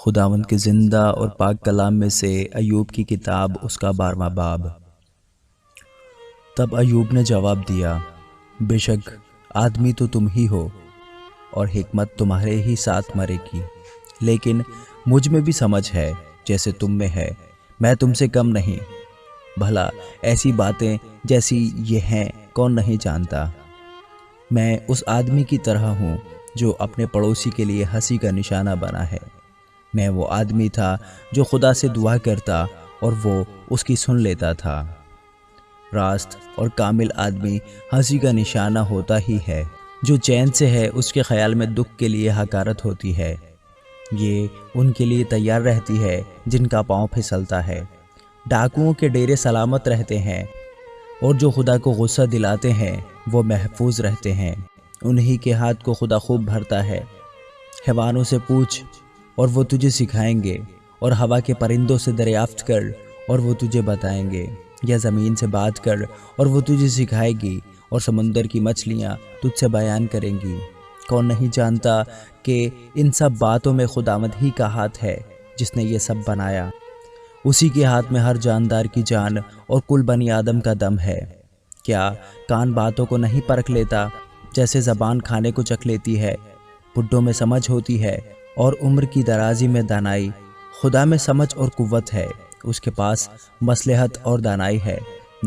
خداوند کے زندہ اور پاک کلام میں سے ایوب کی کتاب اس کا 12واں باب۔ تب ایوب نے جواب دیا، بے شک آدمی تو تم ہی ہو اور حکمت تمہارے ہی ساتھ مرے گی، لیکن مجھ میں بھی سمجھ ہے جیسے تم میں ہے، میں تم سے کم نہیں۔ بھلا ایسی باتیں جیسی یہ ہیں کون نہیں جانتا؟ میں اس آدمی کی طرح ہوں جو اپنے پڑوسی کے لیے ہنسی کا نشانہ بنا ہے۔ میں وہ آدمی تھا جو خدا سے دعا کرتا اور وہ اس کی سن لیتا تھا۔ راست اور کامل آدمی ہنسی کا نشانہ ہوتا ہی ہے، جو چین سے ہے اس کے خیال میں دکھ کے لیے حقارت ہوتی ہے۔ یہ ان کے لیے تیار رہتی ہے جن کا پاؤں پھسلتا ہے۔ ڈاکوؤں کے ڈیرے سلامت رہتے ہیں اور جو خدا کو غصہ دلاتے ہیں وہ محفوظ رہتے ہیں۔ انہی کے ہاتھ کو خدا خوب بھرتا ہے۔ حیوانوں سے پوچھ اور وہ تجھے سکھائیں گے، اور ہوا کے پرندوں سے دریافت کر اور وہ تجھے بتائیں گے، یا زمین سے بات کر اور وہ تجھے سکھائے گی، اور سمندر کی مچھلیاں تجھ سے بیان کریں گی۔ کون نہیں جانتا کہ ان سب باتوں میں خداوند ہی کا ہاتھ ہے جس نے یہ سب بنایا؟ اسی کے ہاتھ میں ہر جاندار کی جان اور کل بنی آدم کا دم ہے۔ کیا کان باتوں کو نہیں پرکھ لیتا؟ جیسے زبان کھانے کو چکھ لیتی ہے۔ بڈھوں میں سمجھ ہوتی ہے اور عمر کی درازی میں دانائی۔ خدا میں سمجھ اور قوت ہے، اس کے پاس مصلحت اور دانائی ہے۔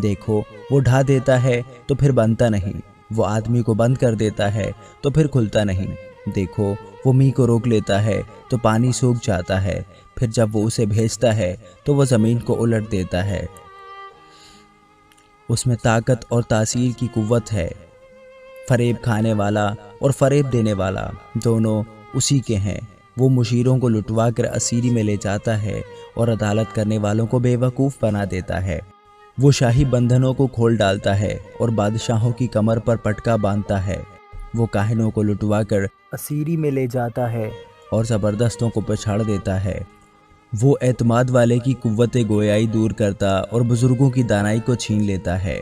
دیکھو وہ ڈھا دیتا ہے تو پھر بنتا نہیں، وہ آدمی کو بند کر دیتا ہے تو پھر کھلتا نہیں۔ دیکھو وہ میںہ کو روک لیتا ہے تو پانی سوکھ جاتا ہے، پھر جب وہ اسے بھیجتا ہے تو وہ زمین کو الٹ دیتا ہے۔ اس میں طاقت اور تاثیر کی قوت ہے۔ فریب کھانے والا اور فریب دینے والا دونوں اسی کے ہیں۔ وہ مشیروں کو لٹوا کر اسیری میں لے جاتا ہے اور عدالت کرنے والوں کو بے وقوف بنا دیتا ہے۔ وہ شاہی بندھنوں کو کھول ڈالتا ہے اور بادشاہوں کی کمر پر پٹکا باندھتا ہے۔ وہ کاہنوں کو لٹوا کر اسیری میں لے جاتا ہے اور زبردستوں کو پچھاڑ دیتا ہے۔ وہ اعتماد والے کی قوت گویائی دور کرتا اور بزرگوں کی دانائی کو چھین لیتا ہے۔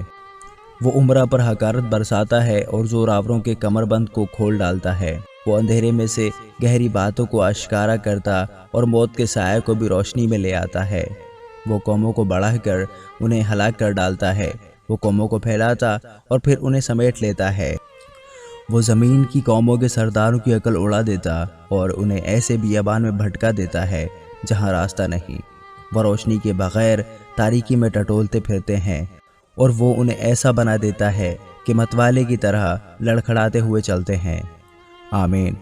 وہ عمرہ پر حقارت برساتا ہے اور زوراوروں کے کمر بند کو کھول ڈالتا ہے۔ وہ اندھیرے میں سے گہری باتوں کو آشکارا کرتا اور موت کے سائے کو بھی روشنی میں لے آتا ہے۔ وہ قوموں کو بڑھا کر انہیں ہلاک کر ڈالتا ہے۔ وہ قوموں کو پھیلاتا اور پھر انہیں سمیٹ لیتا ہے۔ وہ زمین کی قوموں کے سرداروں کی عقل اڑا دیتا اور انہیں ایسے بیابان میں بھٹکا دیتا ہے جہاں راستہ نہیں۔ وہ روشنی کے بغیر تاریکی میں ٹٹولتے پھرتے ہیں، اور وہ انہیں ایسا بنا دیتا ہے کہ متوالے کی طرح لڑکھڑاتے ہوئے چلتے ہیں۔ آمین۔